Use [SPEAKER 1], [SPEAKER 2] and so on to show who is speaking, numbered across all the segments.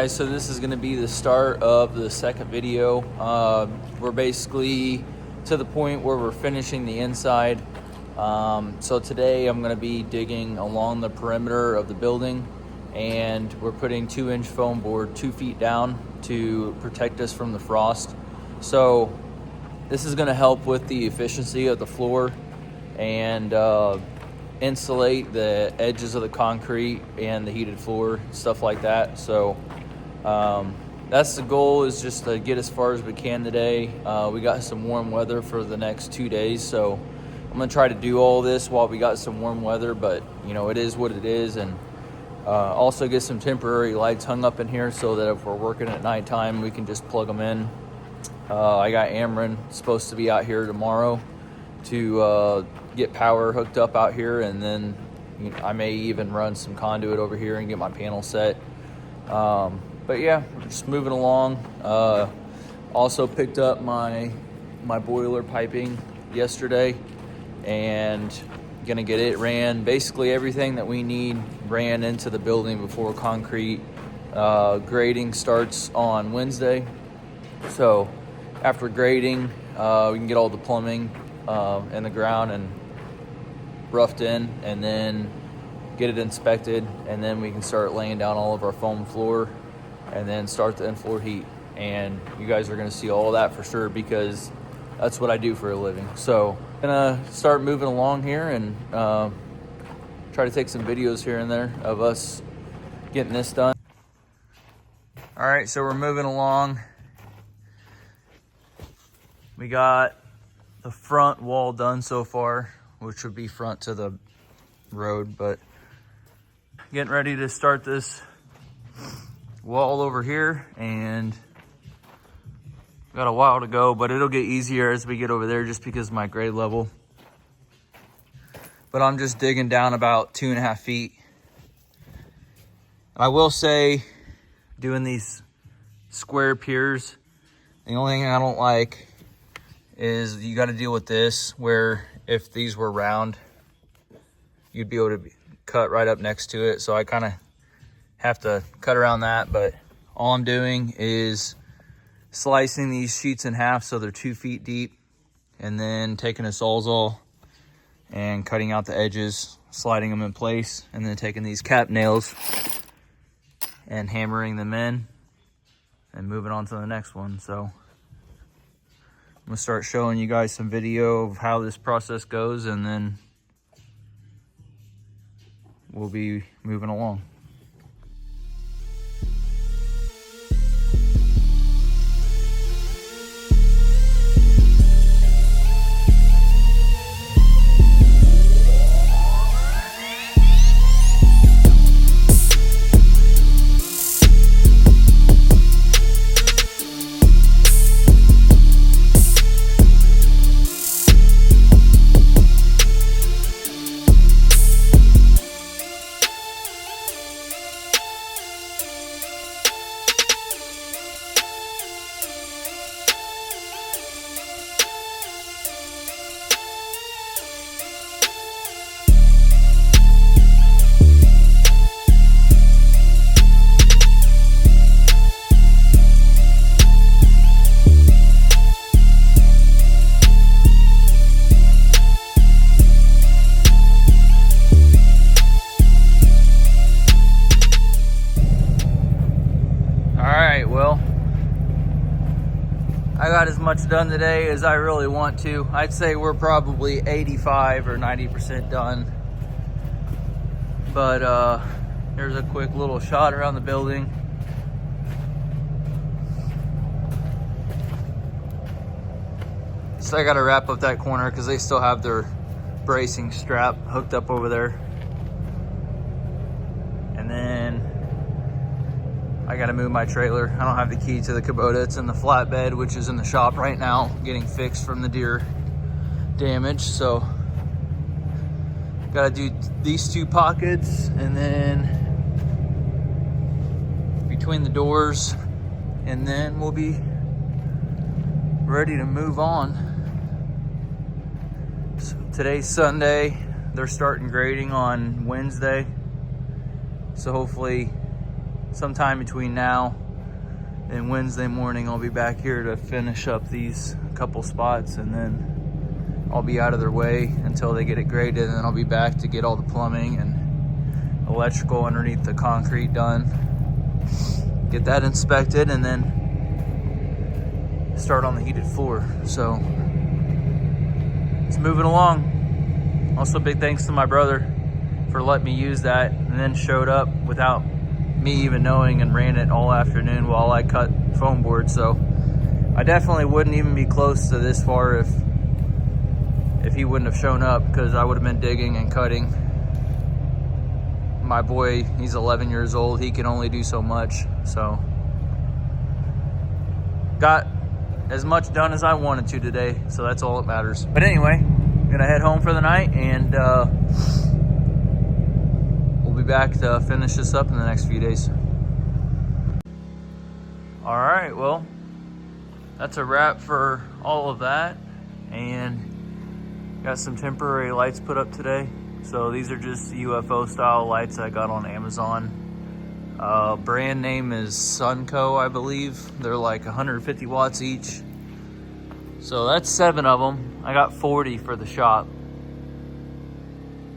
[SPEAKER 1] Guys, so this is going to be the start of the second video. We're basically to the point where we're finishing the inside. So today I'm going to be digging along the perimeter of the building, and we're putting 2-inch foam board 2 feet down to protect us from the frost. So this is going to help with the efficiency of the floor and insulate the edges of the concrete and the heated floor, stuff like that. So that's the goal, is just to get as far as we can today. We got some warm weather for the next 2 days, so I'm gonna try to do all this while we got some warm weather, but you know, it is what it is. And also get some temporary lights hung up in here so that if we're working at nighttime, we can just plug them in. I got Ameren supposed to be out here tomorrow to get power hooked up out here, and then I may even run some conduit over here and get my panel set. But yeah, we're just moving along. Also picked up my boiler piping yesterday and gonna get it ran. Basically everything that we need ran into the building before concrete. Grading starts on Wednesday. So after grading, we can get all the plumbing in the ground and roughed in, and then get it inspected, and then we can start laying down all of our foam floor and then start the in-floor heat. And you guys are gonna see all that for sure, because that's what I do for a living. So I'm gonna start moving along here and try to take some videos here and there of us getting this done. All right, so we're moving along. We got the front wall done so far, which would be front to the road, but getting ready to start this wall over here, and got a while to go, but it'll get easier as we get over there just because of my grade level. But I'm just digging down about 2.5 feet. I will say, doing these square piers, the only thing I don't like is you got to deal with this, where if these were round, you'd be able to cut right up next to it. So I kind of have to cut around that, but all I'm doing is slicing these sheets in half so they're 2 feet deep, and then taking a Sawzall and cutting out the edges, sliding them in place, and then taking these cap nails and hammering them in and moving on to the next one. So I'm gonna start showing you guys some video of how this process goes, and then we'll be moving along. Well, I got as much done today as I really want to. I'd say we're probably 85 or 90% done. But here's a quick little shot around the building. So I gotta wrap up that corner because they still have their bracing strap hooked up over there. And then I gotta move my trailer. I don't have the key to the Kubota. It's in the flatbed, which is in the shop right now, getting fixed from the deer damage. So gotta do these 2 pockets, and then between the doors, and then we'll be ready to move on. So today's Sunday. They're starting grading on Wednesday. So hopefully sometime between now and Wednesday morning, I'll be back here to finish up these couple spots, and then I'll be out of their way until they get it graded, and then I'll be back to get all the plumbing and electrical underneath the concrete done, get that inspected, and then start on the heated floor. So it's moving along. Also, big thanks to my brother for letting me use that, and then showed up without me even knowing and ran it all afternoon while I cut foam board. So I definitely wouldn't even be close to this far if he wouldn't have shown up, because I would have been digging and cutting. My boy, he's 11 years old. He can only do so much. So got as much done as I wanted to today. So that's all that matters. But anyway, I'm gonna head home for the night, and we'll be back to finish this up in the next few days. All right, well, that's a wrap for all of that. And got some temporary lights put up today. So these are just UFO style lights I got on Amazon. Brand name is Sunco, I believe. They're like 150 watts each. So that's 7 of them. I got 40 for the shop.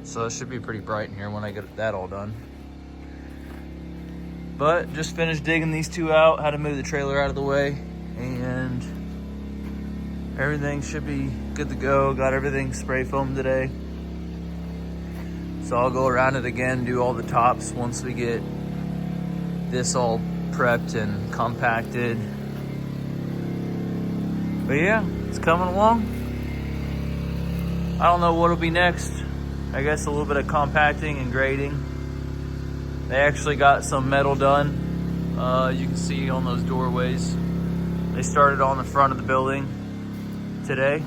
[SPEAKER 1] So it should be pretty bright in here when I get that all done. But just finished digging these 2 out, had to move the trailer out of the way, and everything should be good to go. Got everything spray foamed today. So I'll go around it again, do all the tops once we get this all prepped and compacted. But yeah, it's coming along. I don't know what'll be next. I guess a little bit of compacting and grading. They actually got some metal done. You can see on those doorways. They started on the front of the building today.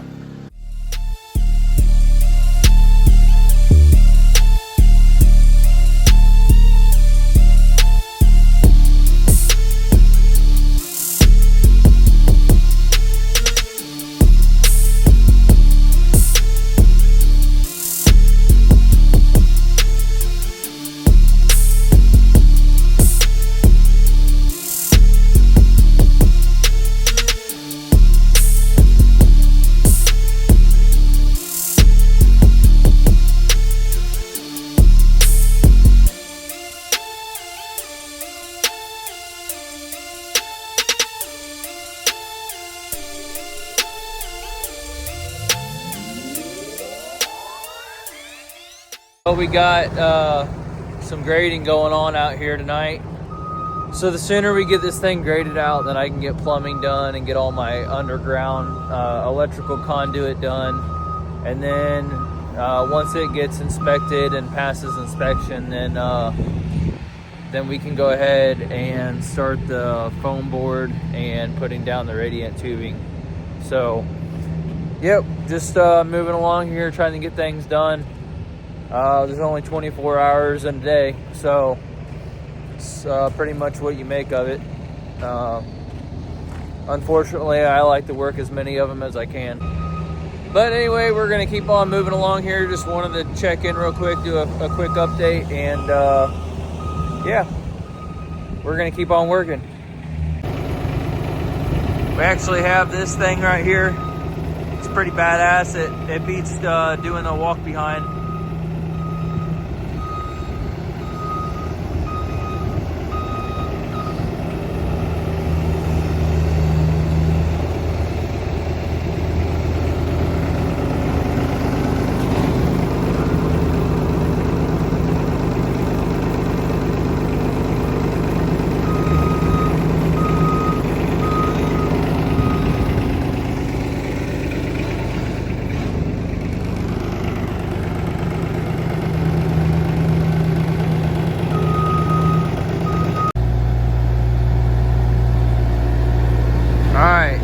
[SPEAKER 1] Well, we got some grading going on out here tonight. So the sooner we get this thing graded out, then I can get plumbing done and get all my underground electrical conduit done. And then once it gets inspected and passes inspection, then we can go ahead and start the foam board and putting down the radiant tubing. So, yep, just moving along here, trying to get things done. There's only 24 hours in a day, so it's pretty much what you make of it. Unfortunately, I like to work as many of them as I can. But anyway, we're going to keep on moving along here. Just wanted to check in real quick, do a quick update, and yeah, we're going to keep on working. We actually have this thing right here. It's pretty badass. It beats doing a walk behind.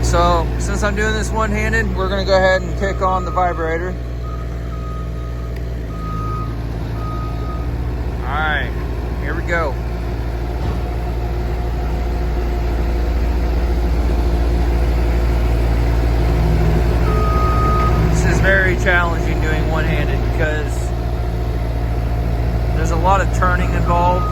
[SPEAKER 1] So since I'm doing this one-handed, we're gonna go ahead and kick on the vibrator. All right, here we go. This is very challenging doing one-handed because there's a lot of turning involved.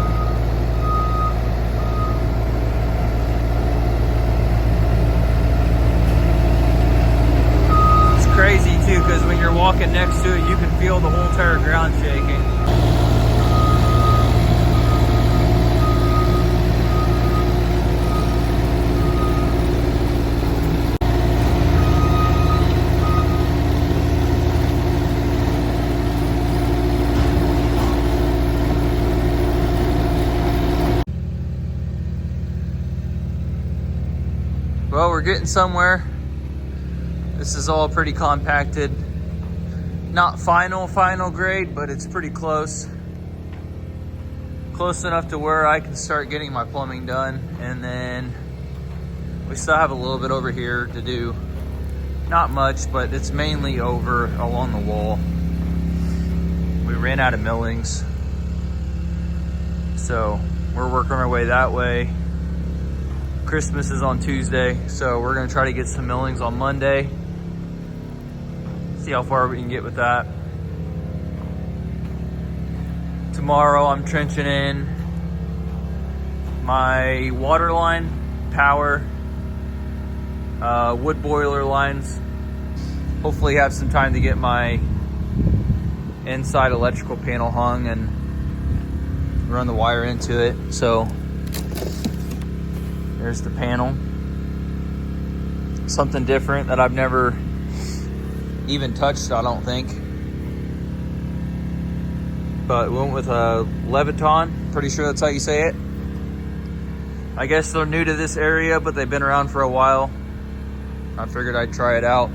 [SPEAKER 1] Well, we're getting somewhere. This is all pretty compacted. Not final grade, but it's pretty close. Close enough to where I can start getting my plumbing done. And then we still have a little bit over here to do. Not much, but it's mainly over along the wall. We ran out of millings, so we're working our way that way. Christmas is on Tuesday, so we're gonna try to get some millings on Monday. See how far we can get with that. Tomorrow I'm trenching in my water line, power, wood boiler lines. Hopefully have some time to get my inside electrical panel hung and run the wire into it. So there's the panel. Something different that I've never even touched, I don't think. But we went with a Leviton. Pretty sure that's how you say it. I guess they're new to this area, but they've been around for a while. I figured I'd try it out.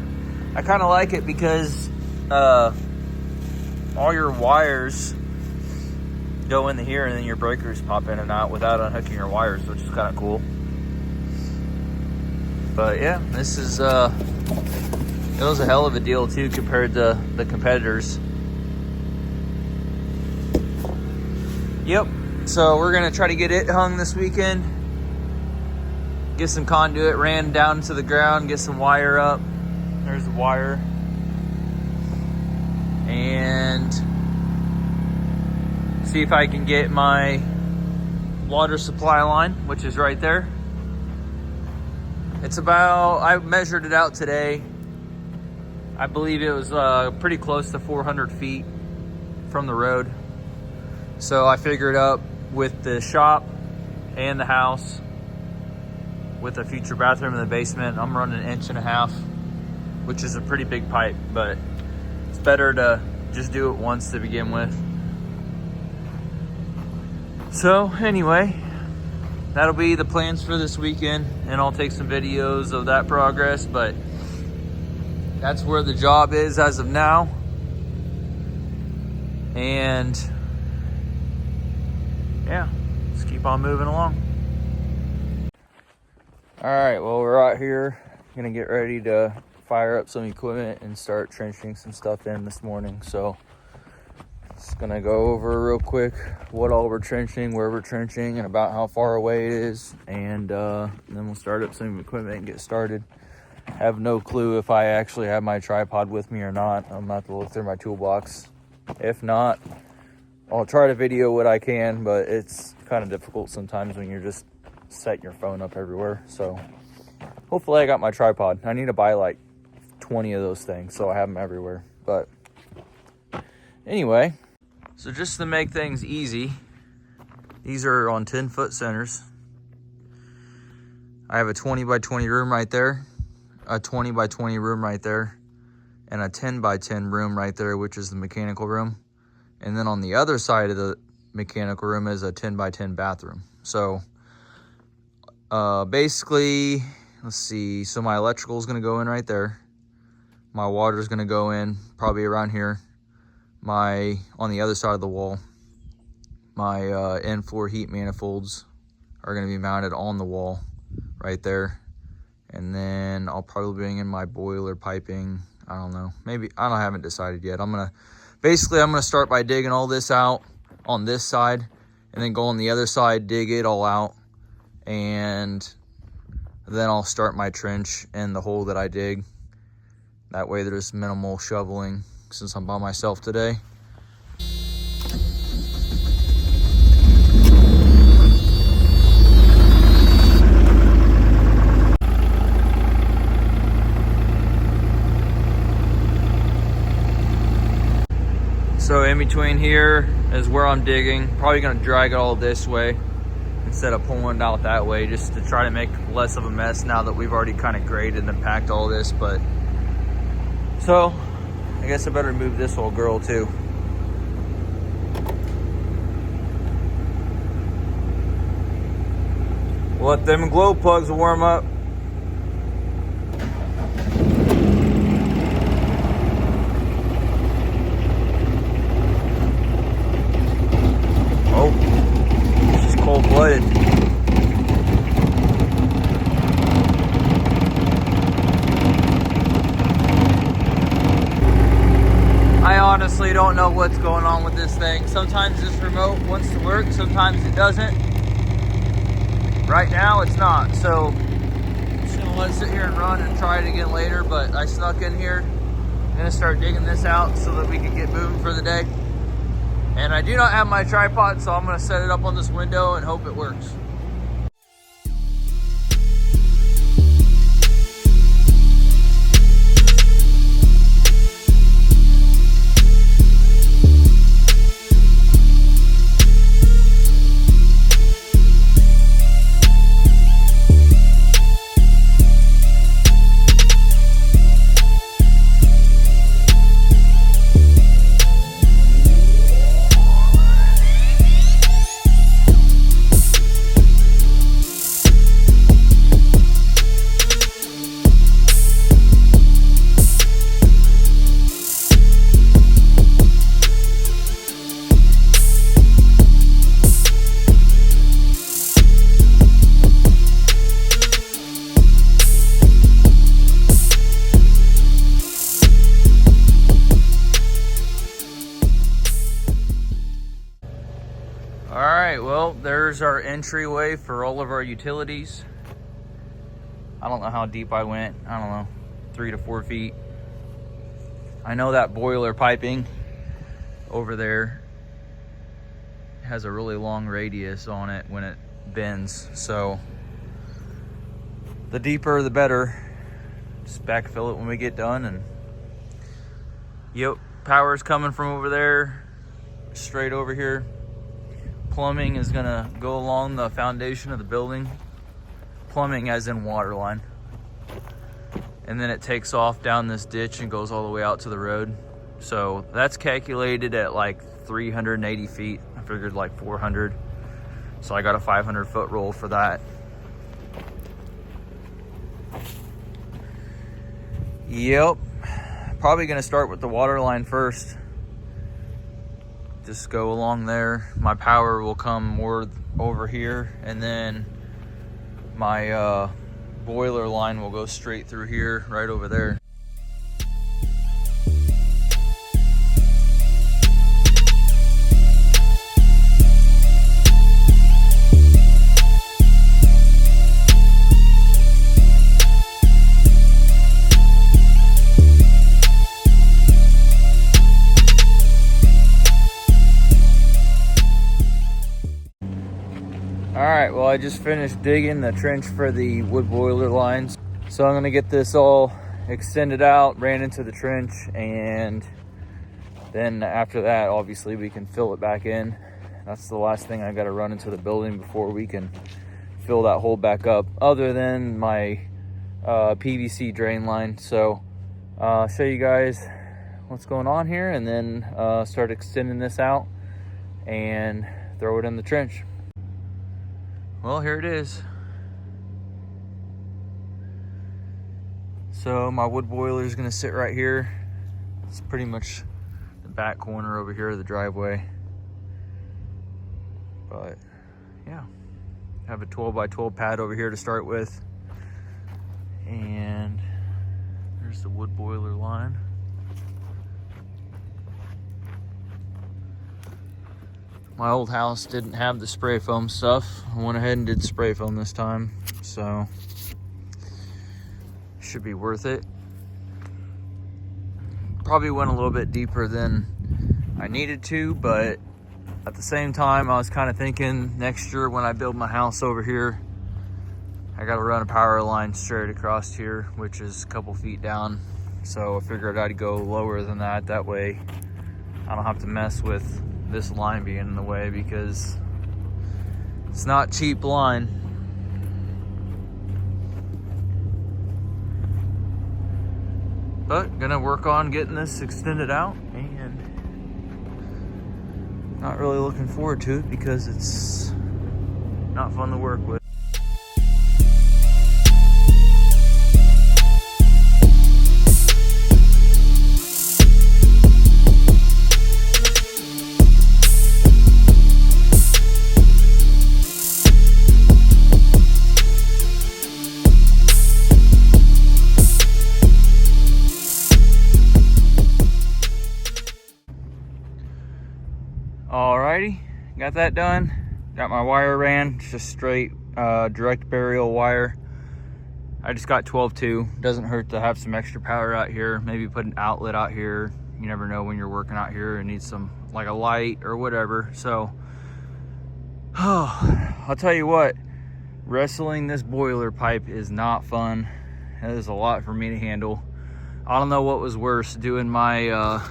[SPEAKER 1] I kind of like it because all your wires go into here and then your breakers pop in and out without unhooking your wires, which is kind of cool. But yeah, this is it was a hell of a deal too compared to the competitors. Yep, so we're gonna try to get it hung this weekend. Get some conduit ran down to the ground, get some wire up. There's the wire. And see if I can get my water supply line, which is right there. It's about, I measured it out today. I believe it was pretty close to 400 feet from the road. So I figured up with the shop and the house, with a future bathroom in the basement, I'm running 1.5 inches, which is a pretty big pipe, but it's better to just do it once to begin with. So anyway, that'll be the plans for this weekend, and I'll take some videos of that progress, but that's where the job is as of now. And yeah, let's keep on moving along. All right, well, we're out here gonna get ready to fire up some equipment and start trenching some stuff in this morning. So just gonna go over real quick what all we're trenching, where we're trenching, and about how far away it is, and then we'll start up some equipment and get started. Have no clue if I actually have my tripod with me or not. I'm gonna have to look through my toolbox. If not, I'll try to video what I can, but it's kind of difficult sometimes when you're just setting your phone up everywhere. So hopefully I got my tripod. I need to buy like 20 of those things so I have them everywhere. But anyway, so just to make things easy, these are on 10-foot centers. I have a 20 by 20 room right there, a 20 by 20 room right there, and a 10 by 10 room right there, which is the mechanical room. And then on the other side of the mechanical room is a 10 by 10 bathroom. So basically, let's see, so my electrical is going to go in right there. My water is going to go in probably around here. On the other side of the wall, my N4 heat manifolds are going to be mounted on the wall right there. And then I'll probably bring in my boiler piping. I don't know, maybe, I haven't decided yet. I'm going to start by digging all this out on this side, and then go on the other side, dig it all out, and then I'll start my trench in the hole that I dig. That way there's minimal shoveling since I'm by myself today. So in between here is where I'm digging. Probably gonna drag it all this way instead of pulling it out that way, just to try to make less of a mess now that we've already kind of graded and packed all this. But so I guess I better move this old girl too. Let them glow plugs warm up. don't know what's going on with this thing. Sometimes this remote wants to work, sometimes it doesn't. Right now it's not, so I'm just gonna let it sit here and run and try it again later, but I snuck in here. I'm gonna start digging this out so that we can get moving for the day. And I do not have my tripod, so I'm gonna set it up on this window and hope it works. All right, well, there's our entryway for all of our utilities. I don't know how deep I went. I don't know, 3 to 4 feet. I know that boiler piping over there has a really long radius on it when it bends. So the deeper, the better. Just backfill it when we get done. And yep, power's coming from over there, straight over here. Plumbing is gonna go along the foundation of the building. Plumbing as in water line. And then it takes off down this ditch and goes all the way out to the road. So that's calculated at like 380 feet. I figured like 400. So I got a 500-foot roll for that. Yep, probably gonna start with the water line first. Just go along there. My power will come more over here, and then my boiler line will go straight through here, right over there. All right, well, I just finished digging the trench for the wood boiler lines. So I'm gonna get this all extended out, ran into the trench, and then after that, obviously we can fill it back in. That's the last thing I gotta run into the building before we can fill that hole back up, other than my PVC drain line. So I'll show you guys what's going on here, and then start extending this out and throw it in the trench. Well, here it is. So my wood boiler is gonna sit right here. It's pretty much the back corner over here of the driveway. But yeah, have a 12 by 12 pad over here to start with. And there's the wood boiler line. My old house didn't have the spray foam stuff. I went ahead and did spray foam this time, so should be worth it. Probably went a little bit deeper than I needed to, but at the same time, I was kind of thinking next year when I build my house over here, I got to run a power line straight across here, which is a couple feet down. So I figured I'd go lower than that. That way I don't have to mess with this line being in the way, because it's not cheap line. But gonna work on getting this extended out, and not really looking forward to it because it's not fun to work with. got that done. Got my wire ran, just straight direct burial wire. I just got 12-2. Doesn't hurt to have some extra power out here. Maybe put an outlet out here. You never know when you're working out here and need some, like a light or whatever. So, I'll tell you what, wrestling this boiler pipe is not fun. It is a lot for me to handle. I don't know what was worse, doing my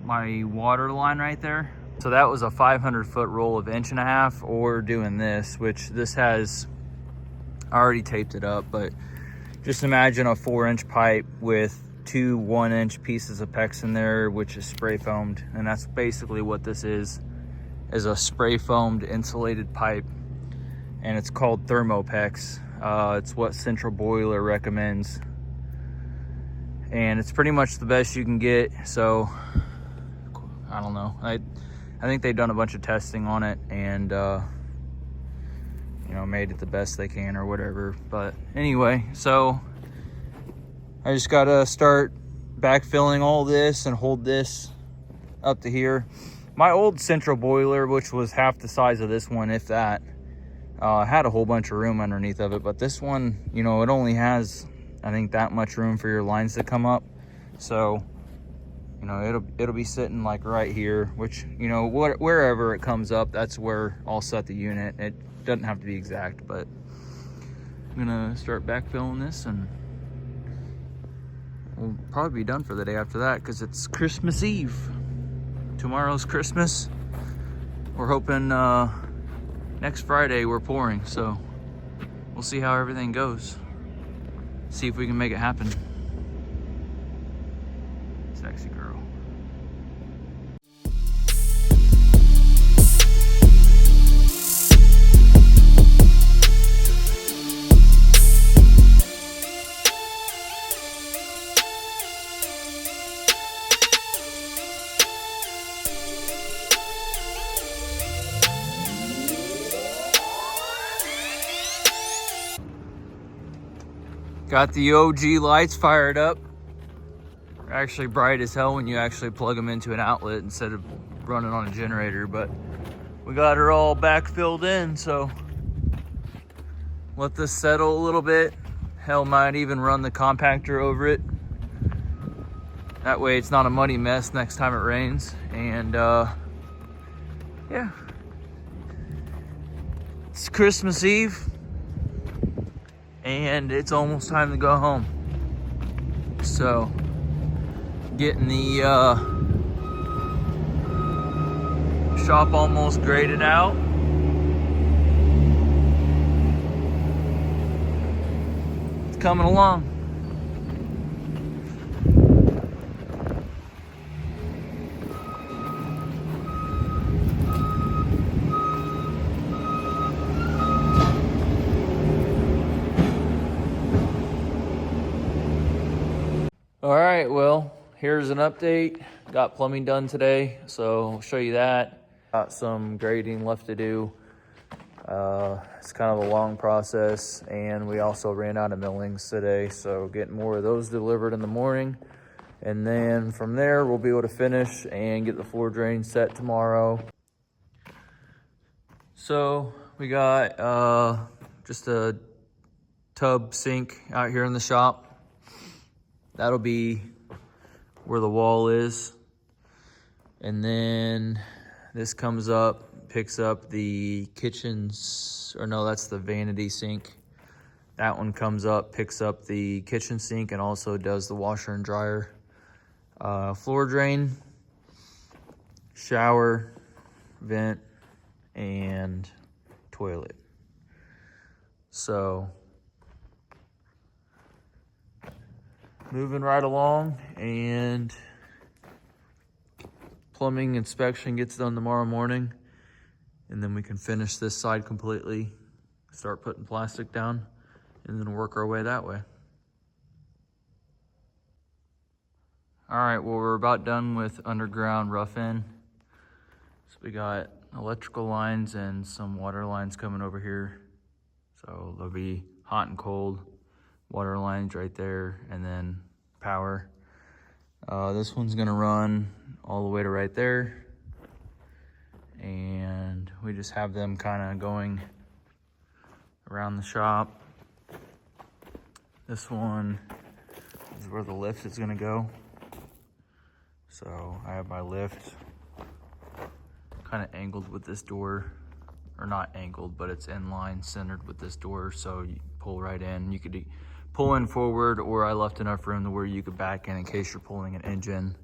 [SPEAKER 1] my water line right there. So that was a 500-foot roll of 1.5 inch, or doing this, which this has, I already taped it up, but just imagine a 4-inch pipe with 2 1-inch pieces of PEX in there, which is spray foamed. And that's basically what this is a spray foamed insulated pipe. And it's called Thermopex. It's what Central Boiler recommends. And it's pretty much the best you can get. So, I don't know. I think they've done a bunch of testing on it and, you know, made it the best they can or whatever. But anyway, so I just gotta start backfilling all this and hold this up to here. My old Central Boiler, which was half the size of this one, if that, had a whole bunch of room underneath of it. But this one, you know, it only has, I think, that much room for your lines to come up. So, you know, it'll be sitting like right here, which, you know, wherever it comes up, that's where I'll set the unit. It doesn't have to be exact, but I'm gonna start backfilling this and we'll probably be done for the day after that, because it's Christmas Eve. Tomorrow's Christmas. We're hoping next Friday we're pouring, so we'll see how everything goes. See if we can make it happen. Sexy girl. Got the OG lights fired up. They're actually bright as hell when you actually plug them into an outlet instead of running on a generator, but we got her all back filled in, so let this settle a little bit. Hell, might even run the compactor over it. That way it's not a muddy mess next time it rains. And yeah, it's Christmas Eve and it's almost time to go home. So getting the shop almost graded out. It's coming along. All right, well, here's an update. Got plumbing done today, so I'll show you that. Got some grading left to do. It's kind of a long process, and we also ran out of millings today, so getting more of those delivered in the morning. And then from there, we'll be able to finish and get the floor drain set tomorrow. So we got just a tub sink out here in the shop. That'll be where the wall is. And then this comes up, picks up the kitchen's, or no, that's the vanity sink. That one comes up, picks up the kitchen sink, and also does the washer and dryer. Floor drain, shower, vent, and toilet. So, moving right along, and plumbing inspection gets done tomorrow morning, and then we can finish this side completely, start putting plastic down, and then work our way that way. All right, well, we're about done with underground rough-in. So we got electrical lines and some water lines coming over here. So there'll be hot and cold water lines right there, and then power. This one's gonna run all the way to right there. we just have them kind of going around the shop. This one is where the lift is gonna go. So I have my lift kind of angled with this door, or not angled, but it's in line centered with this door. So you pull right in. You could pull in forward, or I left enough room to where you could back in case you're pulling an engine.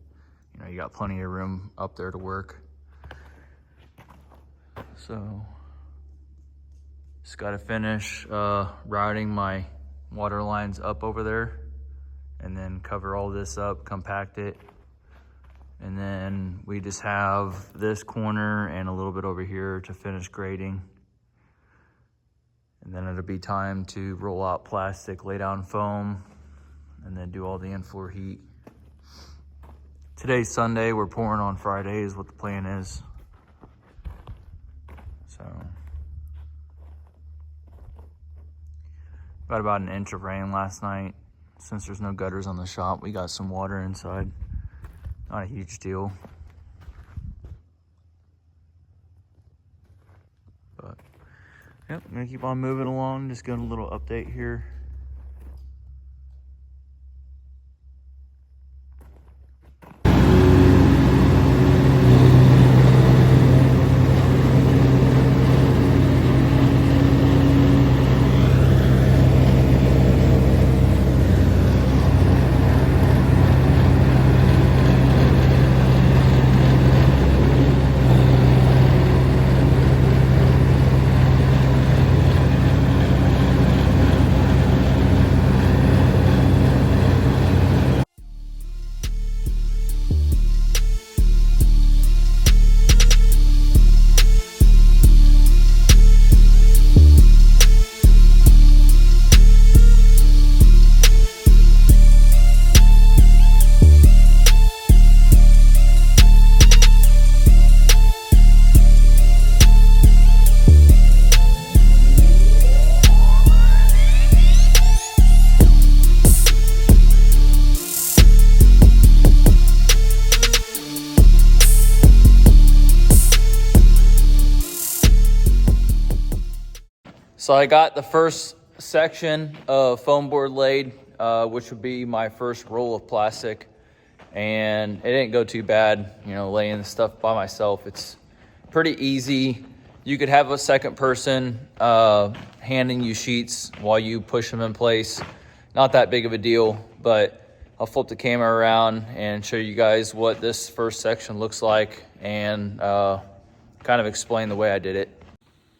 [SPEAKER 1] You know, you got plenty of room up there to work. So just got to finish routing my water lines up over there, and then cover all this up, compact it. And then we just have this corner and a little bit over here to finish grading. And then it'll be time to roll out plastic, lay down foam, and then do all the in-floor heat. Today's Sunday, we're pouring on Friday is what the plan is. So, got about an inch of rain last night. Since there's no gutters on the shop, we got some water inside. Not a huge deal. But, yep, I'm gonna keep on moving along. Just getting a little update here. So I got the first section of foam board laid, which would be my first roll of plastic. And it didn't go too bad, you know, laying the stuff by myself. It's pretty easy. You could have a second person handing you sheets while you push them in place. Not that big of a deal, but I'll flip the camera around and show you guys what this first section looks like, and kind of explain the way I did it.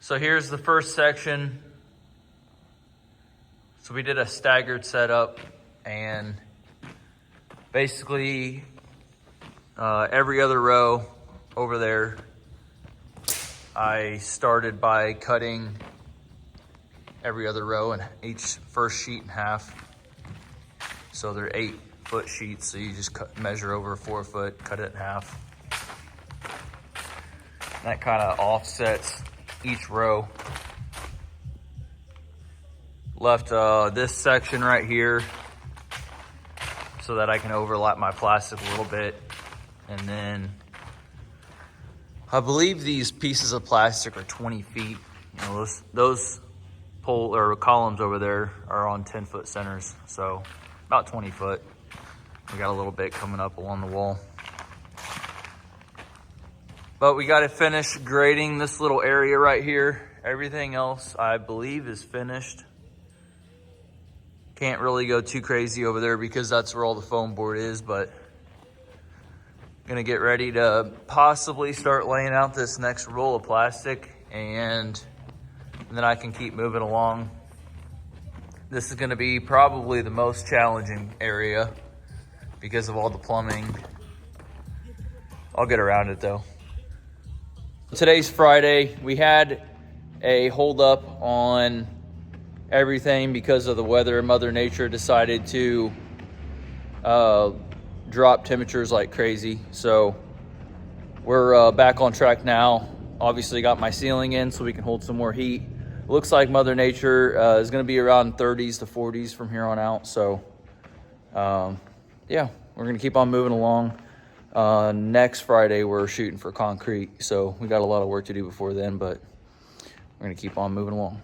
[SPEAKER 1] So here's the first section. So we did a staggered setup, and basically every other row over there, I started by cutting every other row and each first sheet in half. So they're 8-foot sheets, so you just measure over 4 foot, cut it in half. That kind of offsets each row. Left this section right here so that I can overlap my plastic a little bit. And then I believe these pieces of plastic are 20 feet. You know, those pole or columns over there are on 10-foot centers, so about 20 foot. We got a little bit coming up along the wall. But we got to finish grading this little area right here. Everything else, I believe, is finished. Can't really go too crazy over there because that's where all the foam board is, but gonna get ready to possibly start laying out this next roll of plastic, and then I can keep moving along. This is gonna be probably the most challenging area because of all the plumbing. I'll get around it though. Today's Friday. We had a hold up on everything because of the weather. Mother Nature decided to drop temperatures like crazy. So we're back on track now. Obviously got my ceiling in so we can hold some more heat. Looks like Mother Nature is going to be around 30s to 40s from here on out. So yeah, we're going to keep on moving along. Next Friday, we're shooting for concrete. So we got a lot of work to do before then, but we're going to keep on moving along.